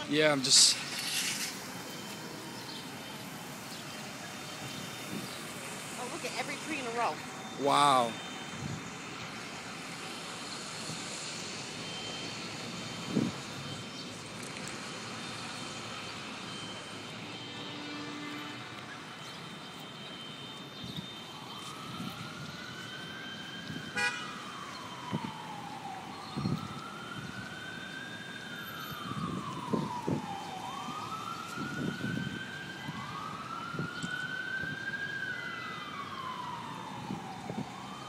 Yeah, I'm just... Oh, look at every tree in a row. Wow.